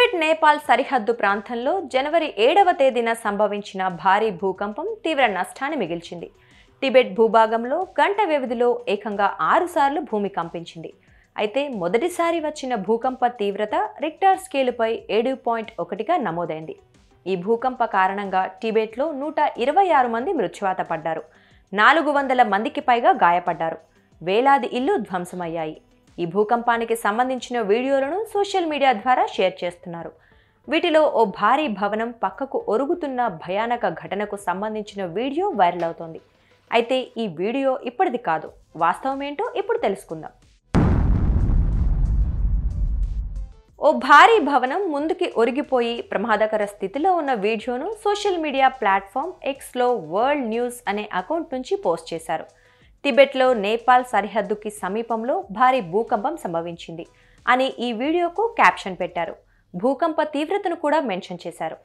Tibet Nepal సరిహద్దు ప్రాంతంలో జనవరి 7వ తేదీన సంభవించిన భారీ భూకంపం తీవ్ర నష్టాన్ని మిగిల్చింది. టిబెట్ భూభాగంలో గంట వ్యవధిలో ఏకంగా 6 సార్లు భూమి కంపించింది. అయితే మొదటిసారి వచ్చిన భూకంప తీవ్రత రిక్టర్ స్కేలుపై 7.1గా నమోదైంది. ఈ భూకంప కారణంగా టిబెట్లో 126 మంది మృత్యువాత పడ్డారు. 400 మందికి పైగా గాయపడ్డారు. వేలాది ఇళ్లు ధ్వంసమయ్యాయి. ఈ భూకంపానికి సంబంధించిన వీడియోలను సోషల్ మీడియా ద్వారా షేర్ చేస్తున్నారు. వీటిలో ఓ భారీ భవనం పక్కకు ఒరుగుతున్న భయానక ఘటనకు సంబంధించిన వీడియో వైరల్ అవుతోంది. అయితే ఈ వీడియో ఇప్పటిది కాదు. వాస్తవం ఏంటో ఇప్పుడు తెలుసుకుందాం. ఓ భారీ భవనం ముందుకి ఒరిగిపోయి ప్రమాదకర స్థితిలో ఉన్న వీడియోను సోషల్ మీడియా ప్లాట్ఫామ్ ఎక్స్లో వరల్డ్ న్యూస్ అనే అకౌంట్ నుంచి పోస్ట్ చేశారు. టిబెట్లో నేపాల్ సరిహద్దుకి సమీపంలో భారీ భూకంపం సంభవించింది అని ఈ వీడియోకు క్యాప్షన్ పెట్టారు. భూకంప తీవ్రతను కూడా మెన్షన్ చేశారు.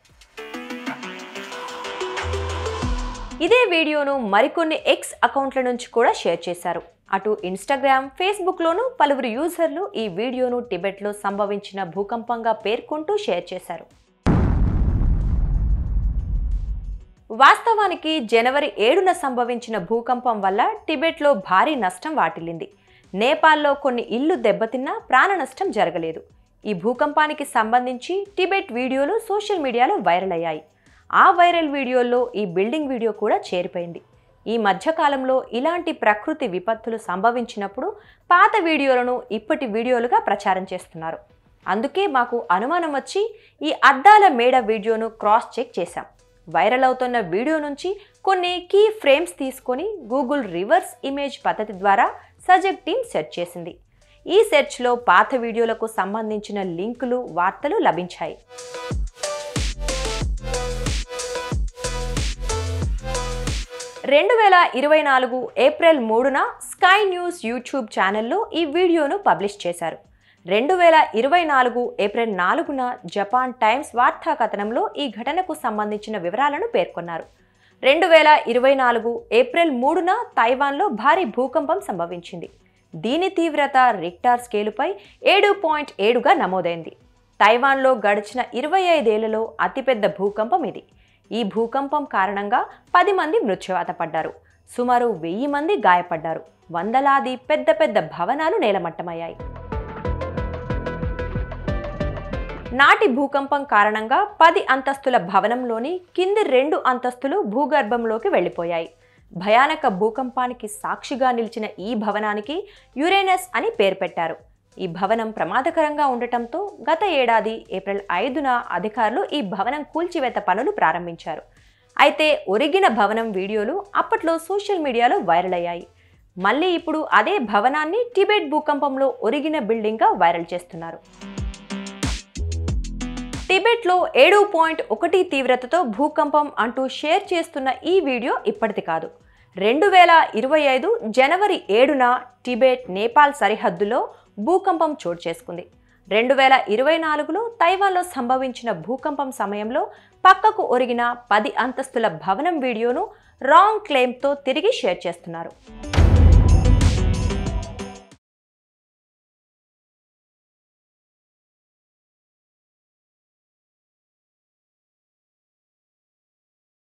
ఇదే వీడియోను మరికొన్ని ఎక్స్ అకౌంట్ల నుంచి కూడా షేర్ చేశారు. అటు ఇన్స్టాగ్రామ్, ఫేస్బుక్లోనూ పలువురు యూజర్లు ఈ వీడియోను టిబెట్లో సంభవించిన భూకంపంగా పేర్కొంటూ షేర్ చేశారు. వాస్తవానికి జనవరి 7న సంభవించిన భూకంపం వల్ల టిబెట్లో భారీ నష్టం వాటిల్లింది. నేపాల్లో కొన్ని ఇళ్లు దెబ్బతిన్నా ప్రాణ నష్టం జరగలేదు. ఈ భూకంపానికి సంబంధించి టిబెట్ వీడియోలు సోషల్ మీడియాలో వైరల్ అయ్యాయి. ఆ వైరల్ వీడియోల్లో ఈ బిల్డింగ్ వీడియో కూడా చేరిపోయింది. ఈ మధ్యకాలంలో ఇలాంటి ప్రకృతి విపత్తులు సంభవించినప్పుడు పాత వీడియోలను ఇప్పటి వీడియోలుగా ప్రచారం చేస్తున్నారు. అందుకే మాకు అనుమానం వచ్చి ఈ అద్దాల మేడ వీడియోను క్రాస్ చెక్ చేశాం. వైరల్ అవుతున్న వీడియో నుంచి కొన్ని కీ ఫ్రేమ్స్ తీసుకొని గూగుల్ రివర్స్ ఇమేజ్ పద్ధతి ద్వారా సజెక్ట్ టీమ్ సెర్చ్ చేసింది. ఈ సెర్చ్లో పాత వీడియోలకు సంబంధించిన లింకులు, వార్తలు లభించాయి. ఏప్రిల్ 3న స్కై న్యూస్ యూట్యూబ్ ఛానల్లో ఈ వీడియోను పబ్లిష్ చేశారు. 2024 ఏప్రిల్ 4న జపాన్ టైమ్స్ వార్తా కథనంలో ఈ ఘటనకు సంబంధించిన వివరాలను పేర్కొన్నారు. 2024 ఏప్రిల్ 3న తైవాన్లో భారీ భూకంపం సంభవించింది. దీని తీవ్రత రిక్టర్ స్కేలుపై 7.7గా నమోదైంది. తైవాన్లో గడిచిన 25 ఏళ్లలో అతిపెద్ద భూకంపం ఇది. ఈ భూకంపం కారణంగా 10 మంది మృత్యువాత పడ్డారు. సుమారు 1000 మంది గాయపడ్డారు. వందలాది పెద్ద పెద్ద భవనాలు నేలమట్టమయ్యాయి. నాటి భూకంపం కారణంగా 10 అంతస్తుల భవనంలోని కింది 2 అంతస్తులు భూగర్భంలోకి వెళ్లిపోయాయి. భయానక భూకంపానికి సాక్షిగా నిలిచిన ఈ భవనానికి యురేనస్ అని పేరు పెట్టారు. ఈ భవనం ప్రమాదకరంగా ఉండటంతో గత ఏడాది ఏప్రిల్ 5న అధికారులు ఈ భవనం కూల్చివేత పనులు ప్రారంభించారు. అయితే ఒరిగిన భవనం వీడియోలు అప్పట్లో సోషల్ మీడియాలో వైరల్ అయ్యాయి. మళ్ళీ ఇప్పుడు అదే భవనాన్ని టిబెట్ భూకంపంలో ఒరిగిన బిల్డింగ్గా వైరల్ చేస్తున్నారు. టిబెట్లో 7.1 తీవ్రతతో భూకంపం అంటూ షేర్ చేస్తున్న ఈ వీడియో ఇప్పటిది కాదు. 2025 జనవరి 7న టిబెట్ నేపాల్ సరిహద్దులో భూకంపం చోటు చేసుకుంది. 2024లో తైవాన్లో సంభవించిన భూకంపం సమయంలో పక్కకు ఒరిగిన 10 అంతస్తుల భవనం వీడియోను రాంగ్ క్లెయిమ్తో తిరిగి షేర్ చేస్తున్నారు.